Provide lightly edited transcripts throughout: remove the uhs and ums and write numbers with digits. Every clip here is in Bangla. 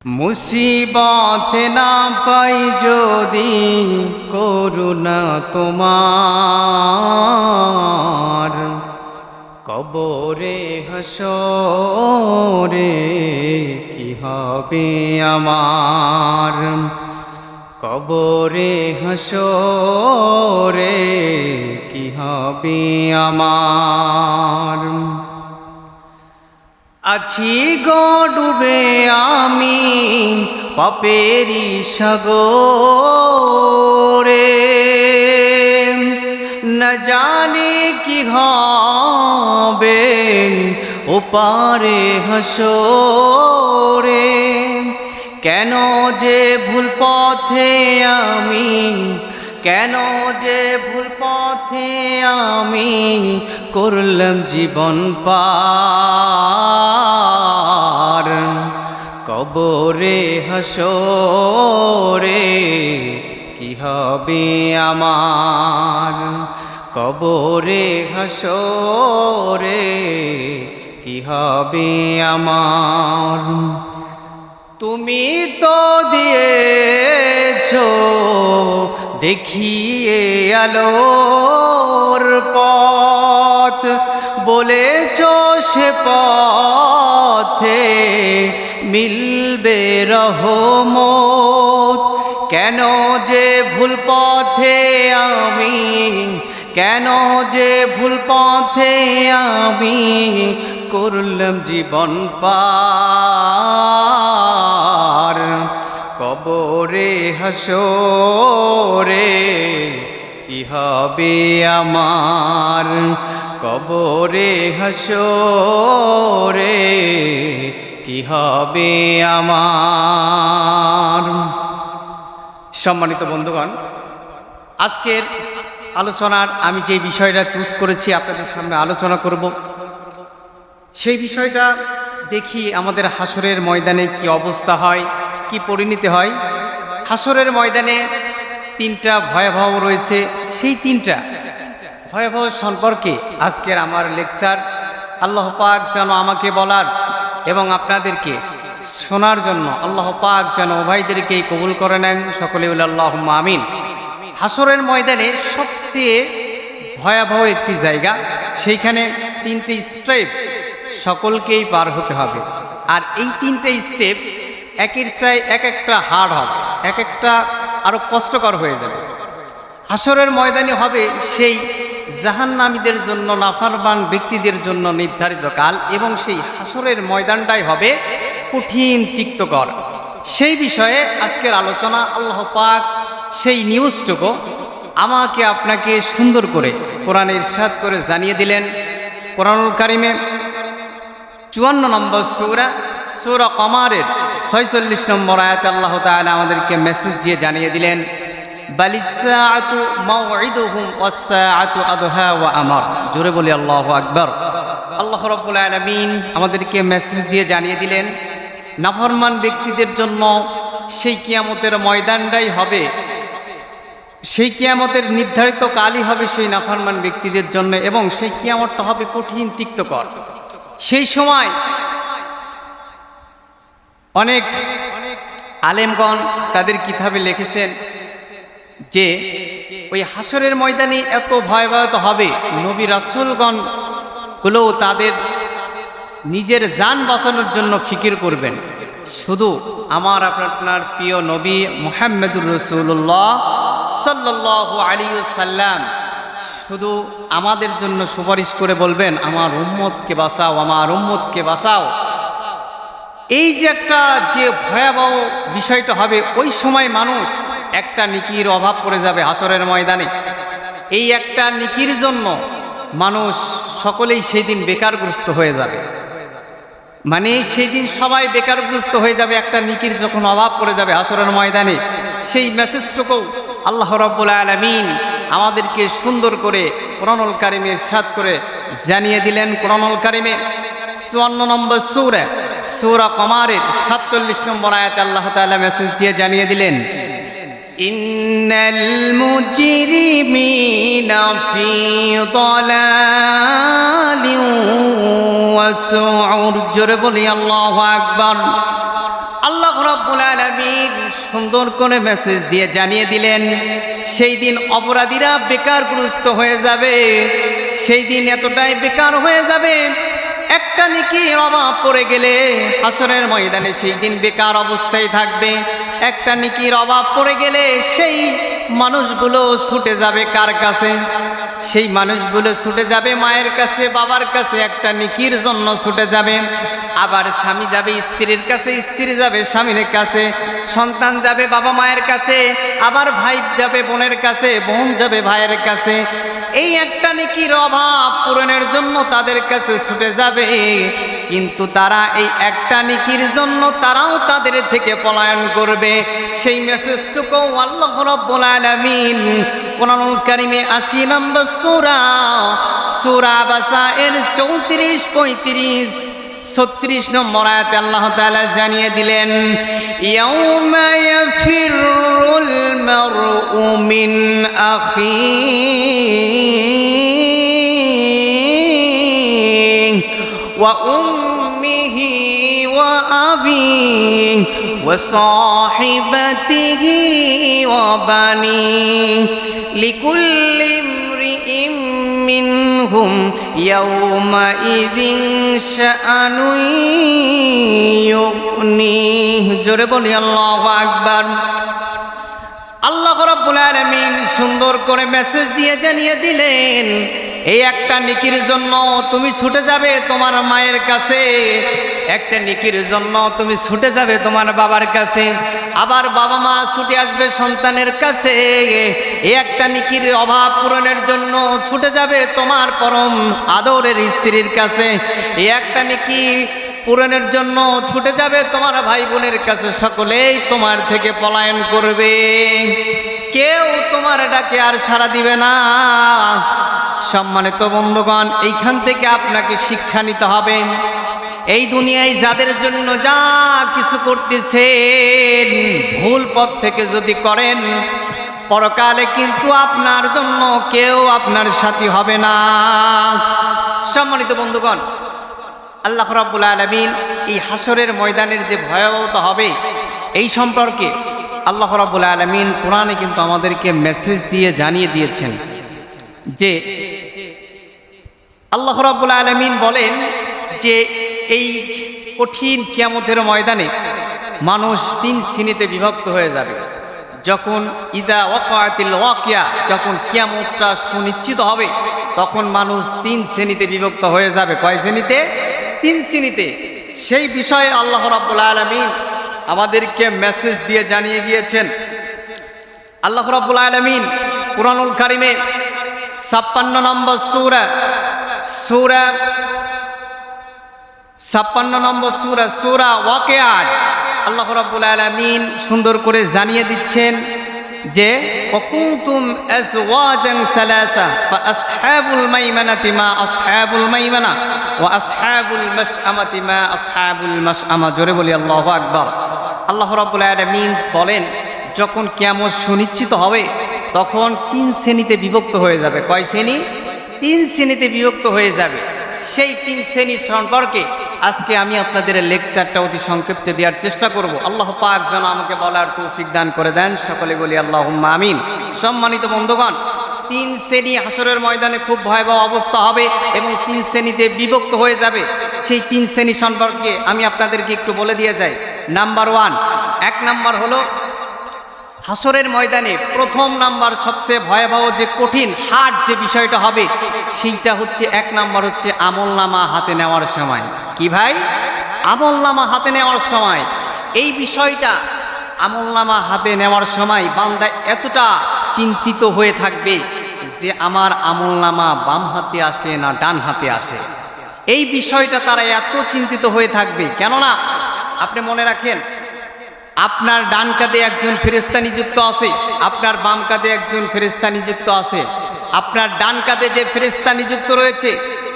মুসিবত না পাই যদি করুণা তোমার, কবরে হাসরে কি হবে আমার, কবরে হাসরে কি হবে আমার। আছি গো ডুবে আমি পাপেরি সাগরে, না জানি কি হবে ওপারে হাসরে। কেন যে ভুল পথে আমি, কেন যে ভুল পথে আমি করলাম জীবন পার, কবরে হাসরে কি হবে আমার, কবরে হাসরে কি হবে আমার। তুমি তো দিয়েছো দেখিয়ে আলোর পথ, বলেছো সে পথে মিলবে রহমত। কেন যে ভুল পথে আমি, কেন যে ভুল পথে আমি করলাম জীবন পার, কবরে হাসরে কি হবে আমার, কবরে হাসরে কি হবে আমার। সম্মানিত বন্ধুগণ, আজকের আলোচনার আমি যে বিষয়টা চুজ করেছি আপনাদের সামনে আলোচনা করব, সেই বিষয়টা দেখি আমাদের হাসরের ময়দানে কি অবস্থা হয়, কি পরিণতি হয়। হাসরের ময়দানে তিনটা ভয়াবহ রয়েছে, সেই তিনটা ভয়াবহ সম্পর্কে আজকের আমার লেকচার। আল্লাহ পাক যেন আমাকে বলার এবং আপনাদেরকে শোনার জন্য আল্লাহ পাক যেন উভয়দেরকে কবুল করে নেন, সকলে বলে আল্লাহুম্মা আমিন। হাসরের ময়দানে সবচেয়ে ভয়াবহ একটি জায়গা, সেইখানে তিনটি স্টেপ সকলকেই পার হতে হবে। আর এই তিনটে স্টেপ একের চাই এক একটা হার্ড হবে, এক একটা আরো কষ্টকর হয়ে যাবে। হাসরের ময়দানে হবে সেই জাহান্নামীদের জন্য, নাফরমান ব্যক্তিদের জন্য নির্ধারিত কাল, এবং সেই হাসরের ময়দানটাই হবে কঠিন তিক্তকর। সেই বিষয়ে আজকের আলোচনা। আল্লাহ পাক সেই নিউজটুকু আমাকে আপনাকে সুন্দর করে কোরআনে ইরশাদ করে জানিয়ে দিলেন। কোরআনুল কারীমে 54 নম্বর সূরা, সূরা কমারের 46 নম্বর আয়াতে আল্লাহ তাআলা আমাদেরকে মেসেজ দিয়ে জানিয়ে দিলেন, বালিসাআতু মাউইদুহুম ওয়াসসাআতু আদহা ওয়া আমার। জোরে বলি আল্লাহু আকবার। আল্লাহ রাব্বুল আলামিন আমাদেরকে মেসেজ দিয়ে জানিয়ে দিলেন, নাফরমান ব্যক্তিদের জন্য সেই কিয়ামতের ময়দানটাই হবে, সেই কিয়ামতের নির্ধারিত কালই হবে সেই নাফরমান ব্যক্তিদের জন্য, এবং সেই কিয়ামতটা হবে কঠিন তিক্তকর। সেই সময় অনেক আলেমগণ তাদের কিতাবে লিখেছেন যে ওই হাসরের ময়দানে এত ভয়াবহ হবে, নবী রাসূলগণ গুলো তাদের নিজের জান বাঁচানোর জন্য ফিকির করবেন। শুধু আমার আপনার প্রিয় নবী মুহাম্মদুর রাসূলুল্লাহ সাল্লাল্লাহু আলাইহি ওয়াসাল্লাম শুধু আমাদের জন্য সুপারিশ করে বলবেন, আমার উম্মতকে বাঁচাও, আমার উম্মতকে বাঁচাও। এই যে একটা যে ভয়াবহ বিষয়টা হবে, ওই সময় মানুষ একটা নেকির অভাব পড়ে যাবে হাসরের ময়দানে। এই একটা নেকির জন্য মানুষ সকলেই সেই দিন বেকারগ্রস্ত হয়ে যাবে, মানে সেই দিন সবাই বেকারগ্রস্ত হয়ে যাবে। একটা নেকির যখন অভাব পড়ে যাবে হাসরের ময়দানে, সেই মেসেজটুকু আল্লাহ রাব্বুল আলামিন আমাদেরকে সুন্দর করে কোরআনুল কারীমে ইরশাদ করে জানিয়ে দিলেন। কোরআনুল কারীমে 54 নম্বর সূরা, সূরা কমারের 47 নম্বর আয়াতে আল্লাহ তাআলা মেসেজ দিয়ে জানিয়ে দিলেন, ইন্নাল মুজরিমিনা ফি দালালিন ওয়া সুউর। জোরে বলি আল্লাহু আকবার। আল্লাহ রাব্বুল আলামিন সুন্দর করে মেসেজ দিয়ে জানিয়ে দিলেন, সেই দিন অপরাধীরা বেকারগ্রস্ত হয়ে যাবে। সেই দিন এতটাই বেকার হয়ে যাবে, একটা নেকির অভাব পড়ে গেলে হাসরের ময়দানে সেই দিন বেকার অবস্থায় থাকবে। একটা নেকির অভাব পড়ে গেলে সেই মানুষগুলো ছুটে যাবে কার কাছে? সেই মানুষগুলো ছুটে যাবে মায়ের কাছে, বাবার কাছে, একটা নেকির জন্য ছুটে যাবে। আবার স্বামী যাবে স্ত্রীর কাছে, স্ত্রী যাবে স্বামীর কাছে, সন্তান যাবে বাবা মায়ের কাছে, আবার ভাই যাবে বোনের কাছে, বোন যাবে ভাইয়ের কাছে। এই একটা নেকির অভাব পূরণের জন্য তাদের কাছে ছুটে যাবে, কিন্তু তারা এই একটা নেকির জন্য তারাও তাদের থেকে পলায়ন করবে। সেই মেসেজটুকু আল্লাহ রাব্বুল আলামিন কোরআনুল কারীমে ৮০ নম্বর সূরা বাসা এর ৩৪, ৩৫, ৩৬ নম্বর আয়াতে আল্লাহ তাআলা জানিয়ে দিলেন, ইয়াউমা ইয়াফিরুল মারউ মিন আখিহি ওয়া উম্মিহি ওয়া আবিহি ওয়া সাহিবাতিহি ওয়া বানিহি লিকুল্লি ইমরিইম মিনহুম ইয়াউমাইযিন শাআনুন ইউগনিহি। জোরে বলি আল্লাহু আকবার। আল্লাহ রাব্বুল আলামিন সুন্দর করে মেসেজ দিয়ে জানিয়ে দিলেন, এই একটা নেকির জন্য তুমি ছুটে যাবে তোমার মায়ের কাছে, একটা নেকির জন্য তুমি ছুটে যাবে তোমার বাবার কাছে, আবার বাবা মা ছুটে আসবে সন্তানের কাছে। এই একটা নেকির অভাব পূরণের জন্য ছুটে যাবে তোমার পরম আদরের স্ত্রীর কাছে। এই একটা নেকি পূরণের জন্য ছুটে যাবে তোমার ভাই বোনের কাছে। সকলেই তোমার থেকে পলায়ন করবে, কেউ তোমার ডাকে আর সাড়া দিবে না। সম্মানিত বন্ধুগণ, এইখান থেকে আপনাকে শিক্ষা নিতে হবে, এই দুনিয়ায় যাদের জন্য যা কিছু করতেছেন ভুল পথ থেকে যদি করেন, পরকালে কিন্তু আপনার জন্য কেউ আপনার সাথী হবে না। সম্মানিত বন্ধুগণ, আল্লাহ রাব্বুল আলামিন এই হাসরের ময়দানের যে ভয়াবহতা হবে এই সম্পর্কে আল্লাহ রাব্বুল আলামিন কোরআনে কিন্তু আমাদেরকে মেসেজ দিয়ে জানিয়ে দিয়েছেন যে আল্লাহ রাব্বুল আলামিন বলেন যে এই কঠিন কিয়ামতের ময়দানে মানুষ ৩ শ্রেণীতে বিভক্ত হয়ে যাবে। যখন ইদা ওয়াকাতিল ওয়াকিয়া, যখন কিয়ামতটা সুনিশ্চিত হবে, তখন মানুষ ৩ শ্রেণীতে বিভক্ত হয়ে যাবে। কয় শ্রেণীতে? ৩ শ্রেণীতে। সেই বিষয়ে আল্লাহ রাব্বুল আলামিন আমাদেরকে মেসেজ দিয়ে জানিয়ে গিয়েছেন। আল্লাহ রাব্বুল আলামিন কুরআনুল কারীমে ৫৬ নম্বর সূরা ৫৬ নম্বর সূরা ওয়াকিয়া আল্লাহ রাব্বুল আলামিন সুন্দর করে জানিয়ে দিচ্ছেন যে ওয়াকুনতুম আজওয়াজান সালাসা ফাআসহাবুল মাইমানাতি মা আসহাবুল মাইমানা ওয়া আসহাবুল মাশআমাতি মা আসহাবুল মাশআমা। জোরে বলি আল্লাহু আকবার। আল্লাহ রাব্বুল আলামিন বলেন, যখন কিয়ামত সুনিশ্চিত হবে তখন ৩ শ্রেণীতে বিভক্ত হয়ে যাবে। কয় শ্রেণী? ৩ শ্রেণীতে বিভক্ত হয়ে যাবে। সেই ৩ শ্রেণী সম্পর্কে আজকে আমি আপনাদের লেকচারটা অতি সংক্ষিপ্তে দেওয়ার চেষ্টা করব। আল্লাহ পাক যেন আমাকে বলার তৌফিক দান করে দেন, সকলে বলি আল্লাহুম্মা আমিন। সম্মানিত বন্ধুগণ, ৩ শ্রেণী হাসরের ময়দানে খুব ভয়াবহ অবস্থা হবে এবং ৩ শ্রেণীতে বিভক্ত হয়ে যাবে। সেই ৩ শ্রেণী সম্পর্কে আমি আপনাদেরকে একটু বলে দিয়ে যাই। নাম্বার 1, ১ নাম্বার হলো হাসরের ময়দানে প্রথম নাম্বার সবচেয়ে ভয়াবহ যে কঠিন হার্ড যে বিষয়টা হবে সেইটা হচ্ছে ১ নাম্বার হচ্ছে আমলনামা হাতে নেওয়ার সময়। কি ভাই? আমলনামা হাতে নেওয়ার সময়। এই বিষয়টা আমলনামা হাতে নেওয়ার সময় বান্দা এতটা চিন্তিত হয়ে থাকবে যে আমার আমলনামা বাম হাতে আসে না ডান হাতে আসে। এই বিষয়টা তারা এত চিন্তিত হয়ে থাকবে। কেননা আপনি মনে রাখেন, আপনার ডান কাঁধে একজন ফেরেশতা নিযুক্ত আছে, আপনার বাম কাঁধে একজন ফেরেশতা নিযুক্ত আছে। আপনার ডান কাঁধে যে ফেরেশতা নিযুক্ত রয়েছে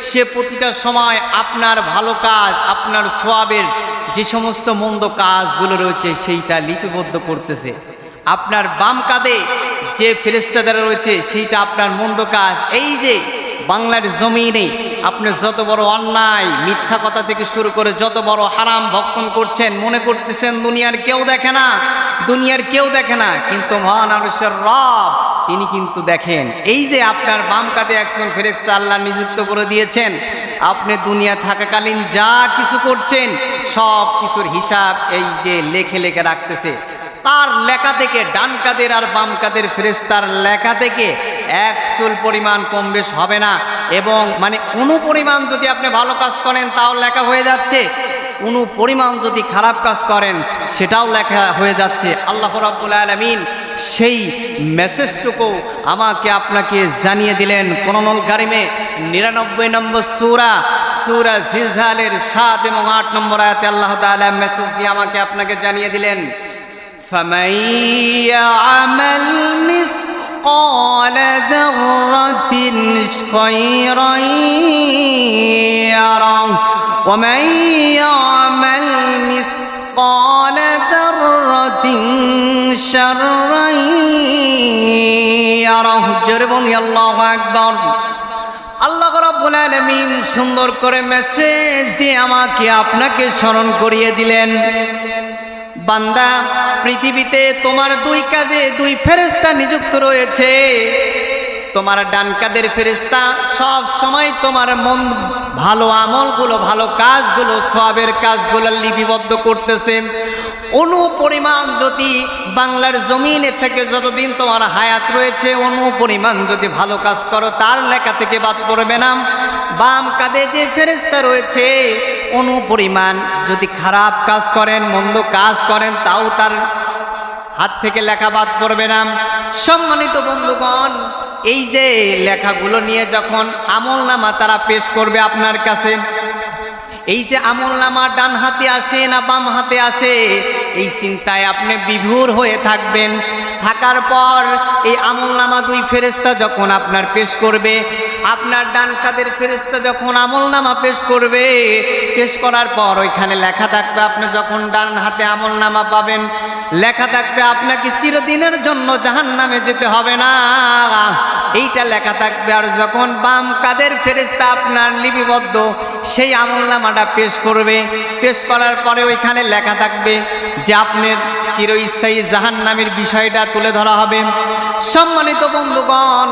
সে প্রতিটা সময় আপনার ভালো কাজ, আপনার সওয়াবের যে সমস্ত মন্দ কাজগুলো রয়েছে সেইটা লিপিবদ্ধ করতেছে। আপনার বাম কাঁধে যে ফেরেশতারা রয়েছে সেইটা আপনার মন্দ কাজ এই যে বাংলার জমিনে আপনি যত বড় অন্যায় মিথ্যা কথা থেকে শুরু করে যত বড় হারাম ভক্ষণ করছেন, মনে করতেছেন দুনিয়ার কেউ দেখে না, দুনিয়ার কেউ দেখে না, কিন্তু মহান আরশের রব তিনি কিন্তু দেখেন। এই যে আপনার বাম কাঁধে একজন ফেরেশতা আল্লাহ নিযুক্ত করে দিয়েছেন, আপনি দুনিয়া থাকাকালীন যা কিছু করছেন সব কিছুর হিসাব এই যে লেখে লেখে রাখতেছে। তার লেখা থেকে ডান কাদের আর বাম কাদের ফেরেশতার লেখা থেকে এক চুল পরিমাণ কম বেশ হবে না, এবং মানে পরিমাণ যদি আপনি ভালো কাজ করেন তাও লেখা হয়ে যাচ্ছে, পরিমাণ যদি খারাপ কাজ করেন সেটাও লেখা হয়ে যাচ্ছে। আল্লাহ রাব্বুল আলামিন সেই মেসেজটুকু আমাকে আপনাকে জানিয়ে দিলেন কোরআনুল কারীমে 99 নম্বর সূরা জিলজালের 7 এবং 8 নম্বর আয়াতে আল্লাহ তাআলা মেসেজ দিয়ে আমাকে আপনাকে জানিয়ে দিলেন, فمن يعمل مثقال ذرة خيرا يره ومن يعمل مثقال ذرة شرا يره جربون الله أكبر। আল্লাহ রাব্বুল আলামিন সুন্দর করে মেসেজ দিয়ে আমাকে আপনাকে স্মরণ করিয়ে দিলেন, বান্দা পৃথিবীতে তোমার দুই কাজে দুই ফেরেশতা নিযুক্ত রয়েছে। তোমার ডান কাদের ফেরেশতা সব সময় তোমার মন ভালো আমলগুলো, ভালো কাজগুলো, সওয়াবের কাজগুলো লিপিবদ্ধ করতেছে। পরিমাণ যদি বাংলার জমিনে থেকে যতদিন তোমার হায়াত রয়েছে পরিমাণ যদি ভালো কাজ করো তার লেখা থেকে বাদ পড়বে না। বাম কাঁধে যে ফেরেশতা রয়েছে পরিমাণ যদি খারাপ কাজ করেন, মন্দ কাজ করেন তাও তার হাত থেকে লেখা বাদ পড়বে না। সম্মানিত বন্ধুগণ, এই যে লেখাগুলো নিয়ে যখন আমলনামা তারা পেশ করবে আপনার কাছে, এই যে আমলনামা ডান হাতে আসে না বাম হাতে আসে এই চিন্তায় আপনি বিভোর হয়ে থাকবেন। থাকার পর এই আমলনামা দুই ফেরেশতা যখন আপনার পেশ করবে, আপনার ডান কাদের ফেরেশতা যখন আমলনামা পেশ করবে, পেশ করার পর ওইখানে লেখা থাকবে, আপনি যখন ডান হাতে আমলনামা পাবেন লেখা থাকবে আপনাকে চিরদিনের জন্য জাহান্নামে যেতে হবে না, এইটা লেখা থাকবে। আর যখন বাম কাদের ফেরেশতা আপনার লিপিবদ্ধ সেই আমলনামাটা পেশ করবে, পেশ করার পরে ওইখানে লেখা থাকবে যে আপনার চিরস্থায়ী জাহান্নামের বিষয়টা তুলে ধরা হবে। সম্মানিত বন্ধুগণ,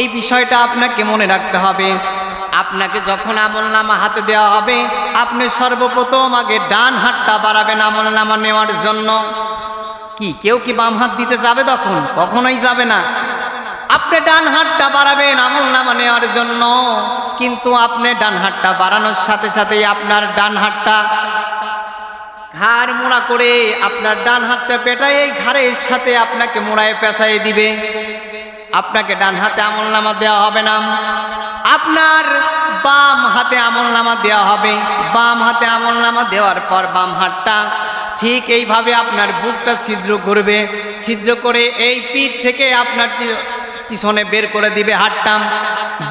এই বিষয়টা আপনাকে মনে রাখতে হবে। আপনাকে যখন আমলনামা হাতে দেওয়া হবে, আপনি সর্বপ্রথম আগে ডান হাতটা বাড়াবেন আমলনামা নেওয়ার জন্য। কেউ কি বাম হাত দিতে যাবে? তখন কখনোই যাবে না। আপনি ডান হাতটা বাড়াবেন আমলনামা নেওয়ার জন্য, কিন্তু আপনি ডান হাতটা বাড়ানোর সাথে সাথেই আপনার ডান হাতটা ঘাড় মোড়া করে আপনার ডান হাতটা পেটায় এই ঘাড়ের সাথে আপনাকে মোড়ায় পেঁচাই দিবে। আপনাকে ডান হাতে আমলনামা দেওয়া হবে না, আপনার বাম হাতে আমলনামা দেওয়া হবে। বাম হাতে আমলনামা দেওয়ার পর বাম হাতটা ঠিক এইভাবে আপনার বুকটা ছিদ্র করবে, ছিদ্র করে এই পিঠ থেকে আপনার পিছনে বের করে দিবে। হাতটা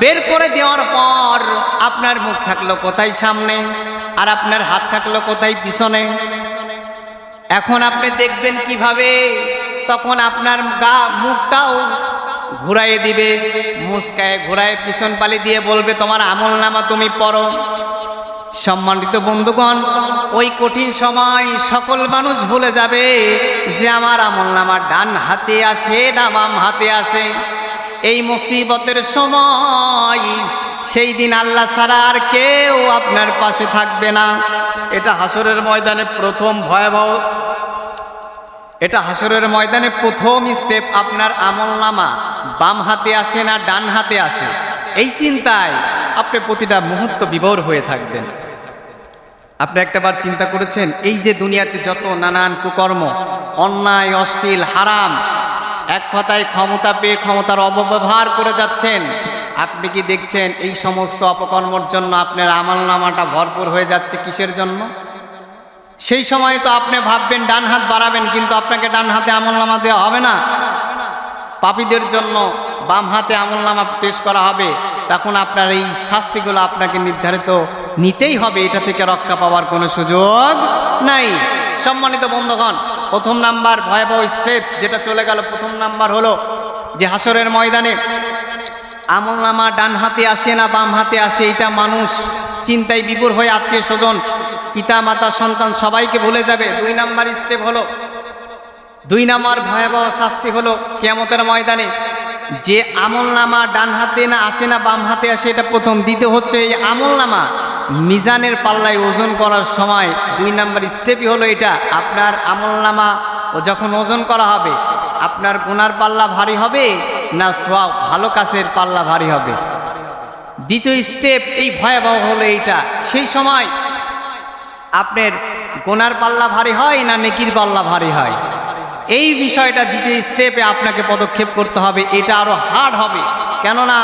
বের করে দেওয়ার পর আপনার মুখ থাকলো কোথায়? সামনে। আর আপনার হাত থাকলো কোথায়? পিছনে। এখন আপনি দেখবেন কিভাবে, তখন আপনার মুখটাও ঘুরাইয়ে দিবে, মুস্কায় ঘুরায় পিছন পালি দিয়ে বলবে তোমার আমলনামা তুমি পড়ো। সম্মানিত বন্ধুগণ, ওই কঠিন সময় সকল মানুষ ভুলে যাবে যে আমার আমলনামা ডান হাতে আসে না বাম হাতে আসে। এই মুসিবতের সময় সেই দিন আল্লাহ ছাড়া আর কেউ আপনার পাশে থাকবে না। এটা হাসরের ময়দানে প্রথম ভয়াবহ, এটা হাসরের ময়দানে প্রথম স্টেপ। আপনার আমলনামা বাম হাতে আসে না ডান হাতে আসে, এই চিন্তায় আপনি প্রতিটা মুহূর্ত বিভোর হয়ে থাকবেন। আপনি একটাবার চিন্তা করেছেন এই যে দুনিয়াতে যত নানান কুকর্ম, অন্যায়, অশ্লীল, হারাম, এক কথায় ক্ষমতা পেয়ে ক্ষমতার অপব্যবহার করে যাচ্ছেন, আপনি কি দেখছেন এই সমস্ত অপকর্মর জন্য আপনার আমলনামাটা ভরপুর হয়ে যাচ্ছে? কিসের জন্য? সেই সময় তো আপনি ভাববেন ডান হাত বাড়াবেন, কিন্তু আপনাকে ডান হাতে আমলনামা দেওয়া হবে না। পাপীদের জন্য বাম হাতে আমলনামা পেশ করা হবে। তখন আপনার এই শাস্তিগুলো আপনাকে নির্ধারিত নিতেই হবে, এটা থেকে রক্ষা পাওয়ার কোনো সুযোগ নাই। সম্মানিত বন্ধুগণ, প্রথম নাম্বার ভয়াবহ স্টেপ যেটা চলে গেল, প্রথম নাম্বার হলো যে হাসরের ময়দানে আমলনামা ডান হাতে আসে না বাম হাতে আসে, এটা মানুষ চিন্তায় বিভোর হয়ে আত্মীয় স্বজন পিতা মাতা সন্তান সবাইকে ভুলে যাবে। 2 নাম্বার স্টেপ হলো, 2 নাম্বার ভয়াবহ শাস্তি হলো কিয়ামতের ময়দানে যে আমলনামা ডান হাতে না আসে না বাম হাতে আসে, এটা প্রথম। দ্বিতীয় হচ্ছে এই আমলনামা মিজানের পাল্লায় ওজন করার সময় 2 নাম্বার স্টেপই হলো এটা, আপনার আমলনামা যখন ওজন করা হবে আপনার গুনার পাল্লা ভারী হবে না সওয়াব ভালো কাজের পাল্লা ভারী হবে। দ্বিতীয় স্টেপ এই ভয়াবহ হলো এইটা, সেই সময় আপনার গুনার পাল্লা ভারী হয় না নেকির পাল্লা ভারী হয়, এই বিষয়টা দ্বিতীয় স্টেপে আপনাকে পদক্ষেপ করতে হবে। এটা আরো হার্ড হবে, কেননা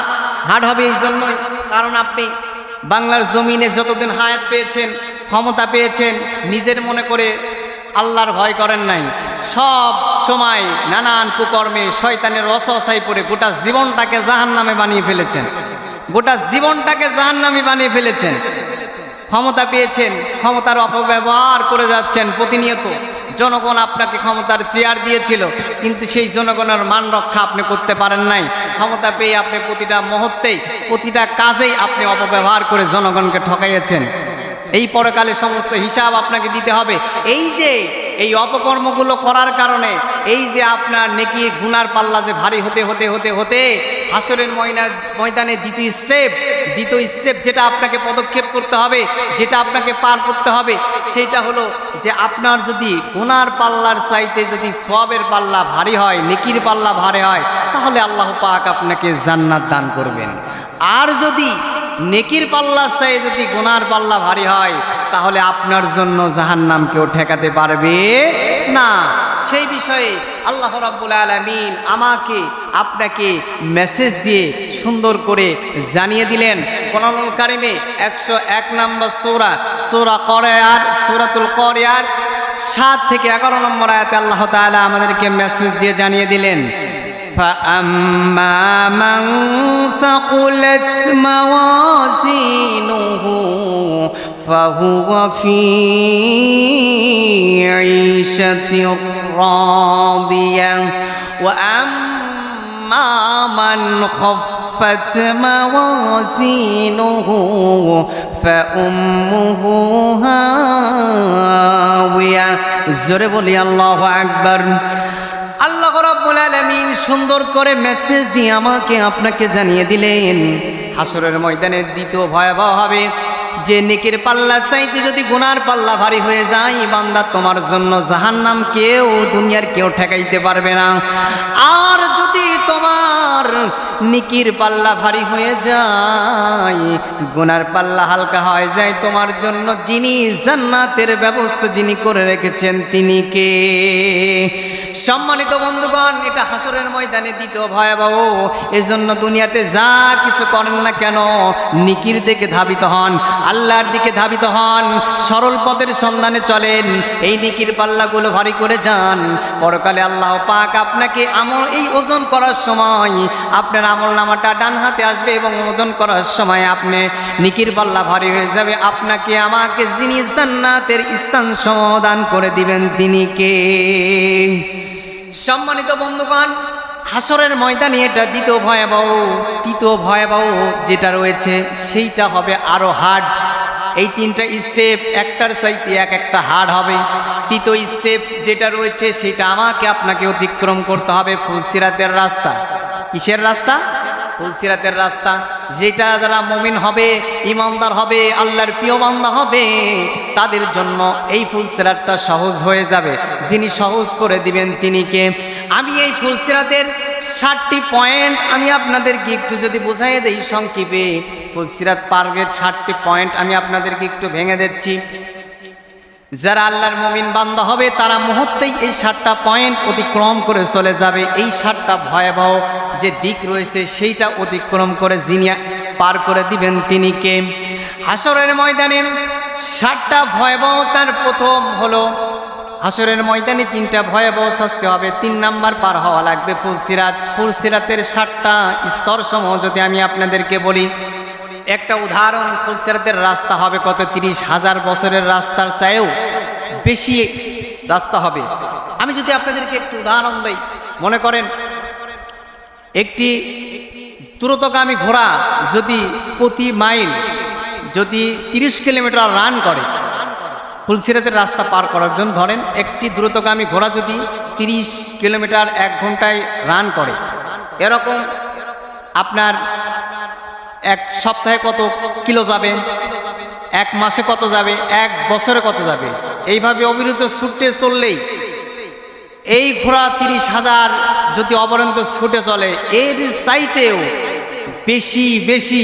হার্ড হবে এই জন্যই কারণ আপনি বাংলার জমিনে যতদিন হায়াত পেয়েছেন, ক্ষমতা পেয়েছেন, নিজের মনে করে আল্লাহর ভয় করেন নাই, সব সময় নানান কুকর্মে শয়তানের ওয়াসওয়াসায় পড়ে গোটা জীবনটাকে জাহান্নামে বানিয়ে ফেলেছেন, গোটা জীবনটাকে জাহান্নামে বানিয়ে ফেলেছেন। ক্ষমতা পেয়েছেন, ক্ষমতার অপব্যবহার করে যাচ্ছেন প্রতিনিয়ত। জনগণ আপনাকে ক্ষমতার চেয়ার দিয়েছিল, কিন্তু সেই জনগণের মান রক্ষা আপনি করতে পারেন নাই। ক্ষমতা পেয়ে আপনি প্রতিটা মুহূর্তেই প্রতিটা কাজেই আপনি অপব্যবহার করে জনগণকে ঠকাইয়েছেন। এই পরকালে সমস্ত হিসাব আপনাকে দিতে হবে। এই যে এই অপকর্মগুলো করার কারণে এই যে আপনার নেকি গুনার পাল্লা যে ভারী হতে হতে হতে হতে হাসরের ময়দানে দ্বিতীয় স্টেপ যেটা আপনাকে পদক্ষেপ করতে হবে, যেটা আপনাকে পার করতে হবে, সেটা হলো যে আপনার যদি গুনার পাল্লার চাইতে যদি সওয়াবের পাল্লা ভারী হয়, নেকির পাল্লা ভারী হয়, তাহলে আল্লাহ পাক আপনাকে জান্নাত দান করবেন। আর যদি নেকির পাল্লা চাই যদি গুনার পাল্লা ভারী হয়, তাহলে আপনার জন্য জাহান্নাম কেউ ঠেকাতে পারবে না। সেই বিষয়ে আল্লাহ রাব্বুল আলামিন আমাকে আপনাকে মেসেজ দিয়ে সুন্দর করে জানিয়ে দিলেন। কোরআনুল কারিমে 101 নম্বর সূরা করিয়ার, সূরাতুল করিয়ার 7 থেকে 11 নম্বর আয়াতে আল্লাহ তাআলা আমাদেরকে মেসেজ দিয়ে জানিয়ে দিলেন, فَأَمَّا مَنْ ثَقُلَتْ مَوَازِينُهُ فَهُوَ فِي عِيشَةٍ رَاضِيَةٍ وَأَمَّا مَنْ خَفَّتْ مَوَازِينُهُ فَأُمُّهُ هَاوِيَةٌ। জোরে বলি আল্লাহু আকবার। আল্লাহ রাব্বুল আলামিন সুন্দর করে মেসেজ দিয়ে আমাকে আপনাকে জানিয়ে দিলেন, হাসরের ময়দানে দ্বিতীয় ভয়াবহ হবে যে নেকির পাল্লা চাইতে যদি গুনার পাল্লা ভারী হয়ে যায়, বান্দা তোমার জন্য জাহান্নাম কেউ দুনিয়ার কেউ ঠেকাইতে পারবে না। আর যদি তোমার নেকির পাল্লা ভারী হয়ে যায়, গুনার পাল্লা হালকা হয়ে যায়, তোমার জন্য যিনি জান্নাতের ব্যবস্থা যিনি করে রেখেছেন তিনি কে? সম্মানিত বন্ধুগণ, এটা হাসরের ময়দানে দ্বিতীয় ভয়াবহ। এজন্য দুনিয়াতে যা কিছু করেন না কেন নেকির দিকে ধাবিত হন, আল্লাহর দিকে ধাবিত হন, সরল পথের সন্ধানে চলেন, এই নেকির পাল্লাগুলো ভারী করে যান। পরকালে আল্লাহ পাক আপনাকে এই ওজন করার সময় আপনার আমলনামাটা ডান হাতে আসবে এবং ওজন করার সময় আপনি নেকির পাল্লা ভারী হয়ে যাবে। আপনাকে আমাকে যিনি জান্নাতের স্থান সমাধান করে দিবেন তিনি কে? সম্মানিত বন্ধুগণ, হাসরের ময়দানে এটা দ্বিতীয় ভয়াবহ। তৃতীয় ভয়াবহ যেটা রয়েছে সেইটা হবে আরো হার্ড। এই 3টা স্টেপ একটার চাইতে একটা হার্ড হবে। তৃতীয় স্টেপ যেটা রয়েছে সেটা আমাকে আপনাকে অতিক্রম করতে হবে ফুলসিরাতের রাস্তা। কিসের রাস্তা? ফুলসিরাতের রাস্তা, যেটা যারা মুমিন হবে, ইমানদার হবে, আল্লাহর প্রিয় বান্দা হবে, তাদের জন্য এই ফুলসিরাতটা সহজ হয়ে যাবে। যিনি সহজ করে দিবেন তিনি কে? আমি এই ফুলসিরাতের 7টি পয়েন্ট আমি আপনাদেরকে একটু যদি বোঝাই দেই সংক্ষেপে, ফুলসিরাত পার্কের 7টি পয়েন্ট আমি আপনাদেরকে একটু ভেঙে দিচ্ছি। যারা আল্লাহর মুমিন বান্দা হবে তারা মুহূর্তেই এই 7টা পয়েন্ট অতিক্রম করে চলে যাবে। এই 7টা ভয়াবহ যে দিক রয়েছে সেইটা অতিক্রম করে যিনি পার করে দিবেন তিনি কে? হাসরের ময়দানে 7টা ভয়াবহতার প্রথম হলো হাসরের ময়দানে 3টা ভয়াবহ শাস্তি হবে। 3 নাম্বার পার হওয়া লাগবে ফুলসিরাত। ফুলসিরাতের 7টা স্তর সমূহ যদি আমি আপনাদেরকে বলি, একটা উদাহরণ, ফুলসিরাতের রাস্তা হবে কত? 30,000 বছরের রাস্তার চাইও বেশি রাস্তা হবে। আমি যদি আপনাদেরকে একটু উদাহরণ দেই, মনে করেন একটি দ্রুতগামী ঘোড়া যদি প্রতি মাইল যদি 30 কিলোমিটার রান করে, ফুলসিরাতের রাস্তা পার করার জন্য ধরেন একটি দ্রুতগামী ঘোড়া যদি 30 কিলোমিটার 1 ঘন্টায় রান করে, এরকম আপনার এক সপ্তাহে কত কিলো যাবে, 1 মাসে কত যাবে, 1 বছরে কত যাবে, এইভাবে অবিরত ছুটে চললেই এই ঘোড়া 30,000 যদি অবরন্ত ছুটে চলে, এর চাইতেও বেশি বেশি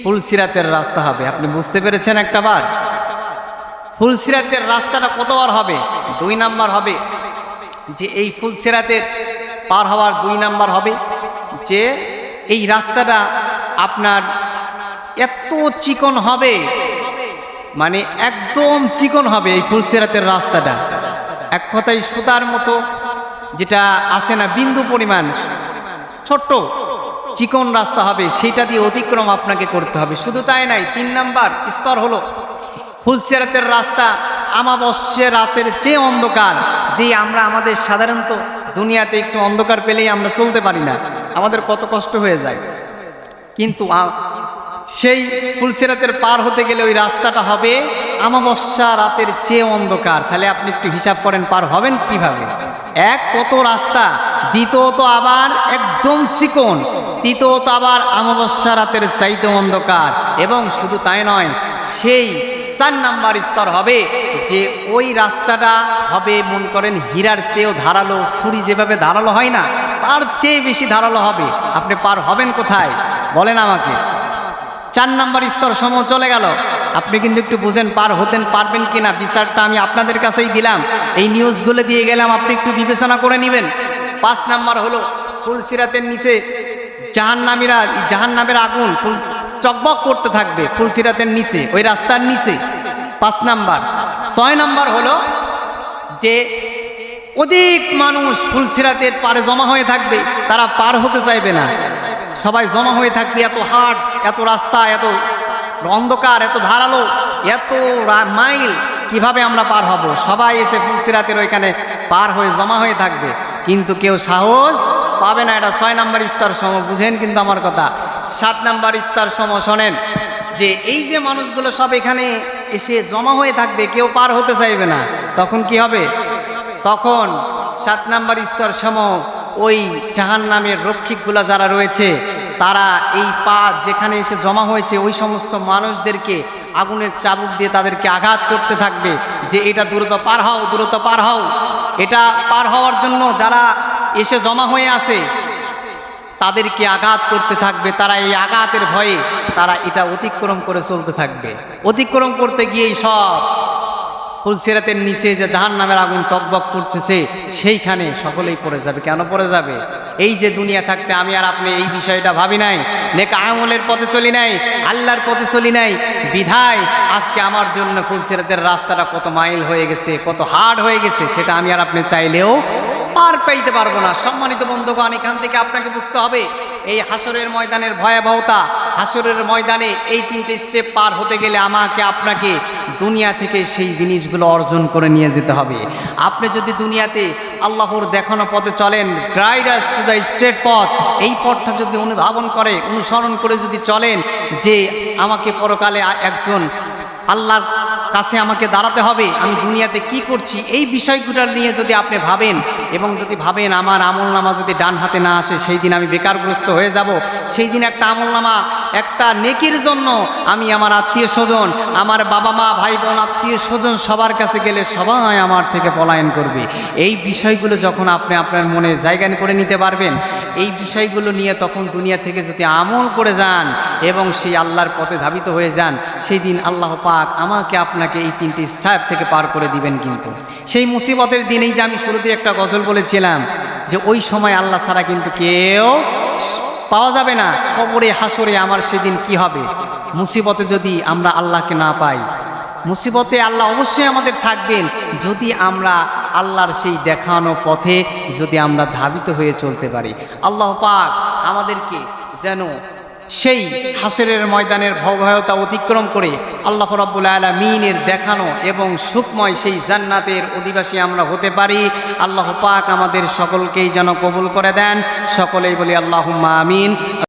ফুলসিরাতের রাস্তা হবে। আপনি বুঝতে পেরেছেন একটা বার? ফুলসিরাতের রাস্তাটা কতবার হবে? 2 নাম্বার হবে। যে এই ফুলসিরাতের পার হওয়ার 2 নাম্বার হবে যে এই রাস্তাটা আপনার এত চিকন হবে, মানে একদম চিকন হবে এই ফুলসিরাতের রাস্তাটা, এক কথায় সুতার মতো যেটা আসে না, বিন্দু পরিমাণ ছোট্ট চিকন রাস্তা হবে, সেটা দিয়ে অতিক্রম আপনাকে করতে হবে। শুধু তাই নাই, 3 নাম্বার স্তর হলো ফুলসিরাতের রাস্তা আমাবস্যা রাতের চেয়ে অন্ধকার। যে আমরা আমাদের সাধারণত দুনিয়াতে একটু অন্ধকার পেলেই আমরা চলতে পারি না, আমাদের কত কষ্ট হয়ে যায়, কিন্তু সেই ফুলসিরাতের পার হতে গেলে ওই রাস্তাটা হবে আমাবস্যা রাতের চেয়ে অন্ধকার। তাহলে আপনি একটু হিসাব করেন পার হবেন কিভাবে? এক, কত রাস্তা, দ্বিতীয়ত আবার একদম চিকন, তৃতীয়ত আবার আমাবস্যা রাতের চাইতে অন্ধকার। এবং শুধু তাই নয়, সেই 4 নাম্বার স্তর হবে যে ওই রাস্তাটা হবে মনে করেন হীরার চেয়েও ধারালো, ছুরি যেভাবে ধারালো হয় না, তার চেয়ে বেশি ধারালো হবে। আপনি পার হবেন কোথায় বলেন আমাকে? 4 নাম্বার স্তর সমূহ চলে গেল। আপনি কিন্তু একটু বুঝেন পার হতেন পারবেন কিনা, বিচারটা আমি আপনাদের কাছেই দিলাম, এই নিউজগুলো দিয়ে গেলাম, আপনি একটু বিবেচনা করে নেবেন। 5 নাম্বার হলো ফুলসিরাতের নিচে জাহান্নামীরা, জাহান্নামের আগুন ফুল চকবক করতে থাকবে ফুলসিরাতের নিচে, ওই রাস্তার নিচে। 5 নাম্বার। 6 নাম্বার হলো যে অধিক মানুষ ফুলসিরাতের পারে জমা হয়ে থাকবে, তারা পার হতে চাইবে না, সবাই জমা হয়ে থাকবে। এত হাট, এত রাস্তা, এত অন্ধকার, এত ধারালো, এত মাইল, কিভাবে আমরা পার হব? সবাই এসে ফুলসিরাতের ওইখানে পার হয়ে জমা হয়ে থাকবে, কিন্তু কেউ সাহস পাবে না। এটা 6 নাম্বার স্তর সম, বুঝেন কিন্তু আমার কথা। 7 নাম্বার স্তর সম শোনেন, যে এই যে মানুষগুলো সব এখানে এসে জমা হয়ে থাকবে, কেউ পার হতে চাইবে না, তখন কি হবে? তখন 7 নাম্বার স্তর সম ওই জাহান্নামের রক্ষিকগুলা যারা রয়েছে, তারা এই পা যেখানে এসে জমা হয়েছে ওই সমস্ত মানুষদেরকে আগুনের চাবুক দিয়ে তাদেরকে আঘাত করতে থাকবে, যে এটা দ্রুত পার হও, দ্রুত পার হও। এটা পার হওয়ার জন্য যারা এসে জমা হয়ে আছে তাদেরকে আঘাত করতে থাকবে। তারা এই আঘাতের ভয়ে তারা এটা অতিক্রম করে চলতে থাকবে। অতিক্রম করতে গিয়েই সব ফুলসিরাতের নিচে যে জাহান্নামের আগুন টকবক করতেছে, সেইখানে সকলেই পড়ে যাবে। কেন পড়ে যাবে? এই যে দুনিয়া থাকতে আমি আর আপনি এই বিষয়টা ভাবি নাই, নেক আমলের পথে চলি নাই, আল্লাহর পথে চলি নাই, বিধায় আজকে আমার জন্য ফুলসিরাতের রাস্তাটা কত মাইল হয়ে গেছে, কত হার্ড হয়ে গেছে, সেটা আমি আর আপনি চাইলেও পার পাইতে পারবো না। সম্মানিত বন্ধুগণ, এখান থেকে আপনাকে বুঝতে হবে এই হাসরের ময়দানের ভয়াবহতা। হাসরের ময়দানে এই 3টে স্টেপ পার হতে গেলে আমাকে আপনাকে দুনিয়া থেকে সেই জিনিসগুলো অর্জন করে নিয়ে যেতে হবে। আপনি যদি দুনিয়াতে আল্লাহর দেখানো পথে চলেন, guide us to the straight পথ, এই পথটা যদি অনুধাবন করে, অনুসরণ করে যদি চলেন, যে আমাকে পরকালে একজন আল্লাহর কাছে আমাকে দাঁড়াতে হবে, আমি দুনিয়াতে কি করছি, এই বিষয়গুলো নিয়ে যদি আপনি ভাবেন, এবং যদি ভাবেন আমার আমল নামা যদি ডান হাতে না আসে, সেই দিন আমি বেকারগ্রস্ত হয়ে যাব, সেই দিন একটা আমল নামা, একটা নেকির জন্য আমি আমার আত্মীয় স্বজন, আমার বাবা মা ভাই বোন আত্মীয় স্বজন সবার কাছে গেলে সবাই আমার থেকে পলায়ন করবে। এই বিষয়গুলো যখন আপনি আপনার মনে জায়গা করে নিতে পারবেন, এই বিষয়গুলো নিয়ে তখন দুনিয়া থেকে যদি আমল করে যান এবং সেই আল্লাহর পথে ধাবিত হয়ে যান, সেই দিন আল্লাহ পাক আমাকে আপনাকে এই 3টে স্টেপ থেকে পার করে দিবেন। কিন্তু সেই মুসিবতের দিনেই যে আমি শুরুতে একটা গজল বলেছিলাম, যে ওই সময় আল্লাহ ছাড়া কিন্তু কেউ পাওয়া যাবে না। কবরে হাসরে আমার সেদিন কি হবে? মুসিবতে যদি আমরা আল্লাহকে না পাই, মুসিবতে আল্লাহ অবশ্যই আমাদের থাকবেন, যদি আমরা আল্লাহর সেই দেখানো পথে যদি আমরা ধাবিত হয়ে চলতে পারি। আল্লাহ পাক আমাদেরকে যেন সেই হাসরের ময়দানের ভয়াবহতা অতিক্রম করে আল্লাহ রাব্বুল আলামিনের দেখানো এবং সুখময় সেই জান্নাতের অধিবাসী আমরা হতে পারি। আল্লাহ পাক আমাদের সকলকেই যেন কবুল করে দেন। সকলেই বলি আল্লাহুম্মা আমিন।